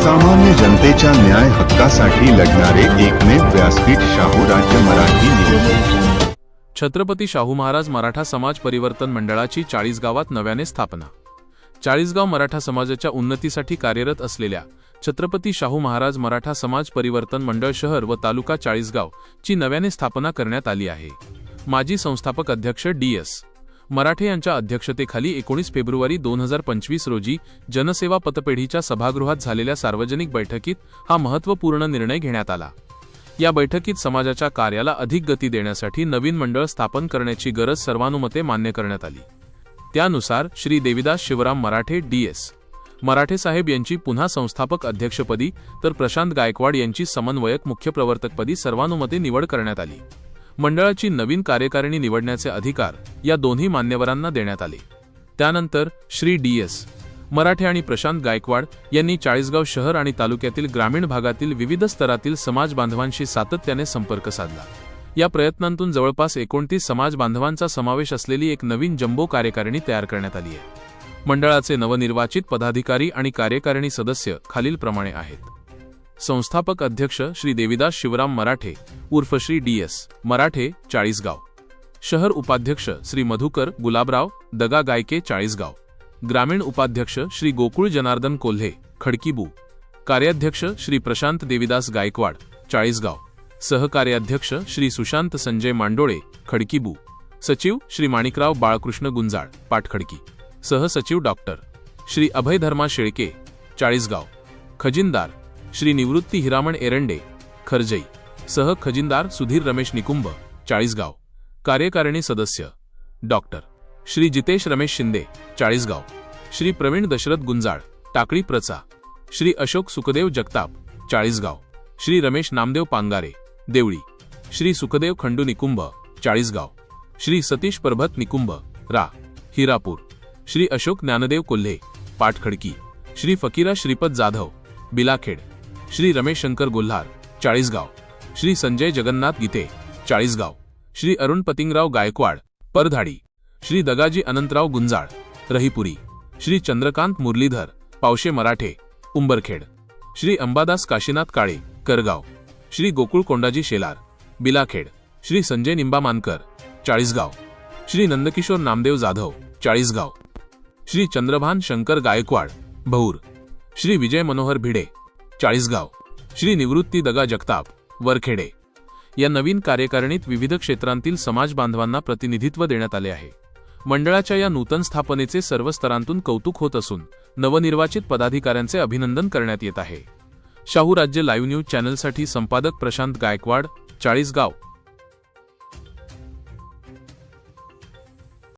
सामान्य जनतेच्या न्याय हक्कासाठी लढणारे एकमेव व्यासपीठ शाहू राज्य मराठी न्यूज। छत्रपती शाहू महाराज मराठा समाज परिवर्तन मंडळाची चाळीसगावात नव्याने स्थापना। चाळीसगाव मराठा समाजाच्या उन्नतीसाठी कार्यरत असलेल्या छत्रपती शाहू महाराज मराठा समाज परिवर्तन मंडळ शहर व तालुका चाळीसगाव ची नव्याने स्थापना करण्यात आली आहे। माजी संस्थापक अध्यक्ष डी.एस. मराठे यांच्या अध्यक्षतेखाली 19 फेब्रुवारी 2025 रोजी जनसेवा पतपेढीच्या सभागृहात झालेल्या सार्वजनिक बैठकीत हा महत्त्वपूर्ण निर्णय घेण्यात आला। या बैठकीत समाजाच्या कार्याला अधिक गती देण्यासाठी नवीन मंडळ स्थापन करण्याची गरज सर्वानुमते मान्य करण्यात आली। त्यानुसार श्री देविदास शिवराम मराठे डी.एस. मराठे साहेब यांची पुन्हा संस्थापक अध्यक्षपदी तर प्रशांत गायकवाड यांची समन्वयक मुख्य प्रवर्तकपदी सर्वानुमते निवड करण्यात आली। मंडळाची नवीन कार्यकारिणी निवडण्याचे अधिकार या दोन्ही मान्यवरांना देण्यात आले। त्यानंतर श्री डी.एस. मराठे आणि प्रशांत गायकवाड यांनी चाळीसगाव शहर आणि तालुक्यातील ग्रामीण भागातील विविध स्तरातील समाज बांधवांशी सातत्याने संपर्क साधला। या प्रयत्नांतून जवळपास 29 समाज बांधवांचा समावेश असलेली एक नवीन जम्बो कार्यकारिणी तयार करण्यात आली आहे। मंडळाचे नवनिर्वाचित पदाधिकारी आणि कार्यकारिणी सदस्य खालीलप्रमाणे आहेत। संस्थापक अध्यक्ष श्री देविदास शिवराम मराठे उर्फ श्री डी.एस. मराठे चाळीसगाव। शहर उपाध्यक्ष श्री मधुकर गुलाबराव दगा गायके चाळीसगाव। ग्रामीण उपाध्यक्ष श्री गोकुळ जनार्दन कोल्हे खडकीबू। कार्याध्यक्ष श्री प्रशांत देविदास गायकवाड चाळीसगाव। सहकार्याध्यक्ष श्री सुशांत संजय मांडोळे खडकीबू। सचिव श्री माणिकराव बाळकृष्ण गुंजाळ पाटखडकी। सहसचिव डॉक्टर श्री अभय धर्मा शेळके चाळीसगाव। खजिनदार श्री निवृत्ती हिरामण एरंडे खरजई। सह खजिनदार सुधीर रमेश निकुंभ चाळीसगाव। कार्यकारिणी सदस्य डॉक्टर श्री जितेश रमेश शिंदे चाळीसगाव। श्री प्रवीण दशरथ गुंजाळ टाकळी प्रचा। श्री अशोक सुखदेव जगताप चाळीसगाव। श्री रमेश नामदेव पांगारे देवळी। श्री सुखदेव खंडू निकुंभ चाळीसगाव। श्री सतीश परभत निकुंभ रा हिरापूर। श्री अशोक ज्ञानदेव कोल्हे पाटखडकी। श्री फकीरा श्रीपद जाधव बिलाखेड। श्री रमेश शंकर गोल्हार चाळीसगाव। श्री संजय जगन्नाथ गीते चाळीसगाव। श्री अरुण पतिंगराव गायकवाड परधाडी। श्री दगाजी अनंतराव गुंजाळ रहीपुरी। श्री चंद्रकांत मुरलीधर पावशे मराठे उंबरखेड। श्री अंबादास काशीनाथ काळे करगाव। श्री गोकुळ कोंडाजी शेलार बिलाखेड। श्री संजय निंबामानकर चाळीसगाव। श्री नंदकिशोर नामदेव जाधव चाळीसगाव। श्री चंद्रभान शंकर गायकवाड भौर। श्री विजय मनोहर भिडे चाळीसगाव। श्री निवृत्ती दगा जगताप वरखेडे। या नवीन कार्यकारिणीत विविध क्षेत्रांतील समाज बांधवांना प्रतिनिधित्व देण्यात आले आहे। मंडळाच्या या नूतन स्थापनेचे सर्व स्तरांतून कौतुक होत असून नवनिर्वाचित पदाधिकाऱ्यांचे अभिनंदन करण्यात येत आहे। शाहू राज्य लाईव्ह न्यूज चॅनलसाठी संपादक प्रशांत गायकवाड चाळीसगाव।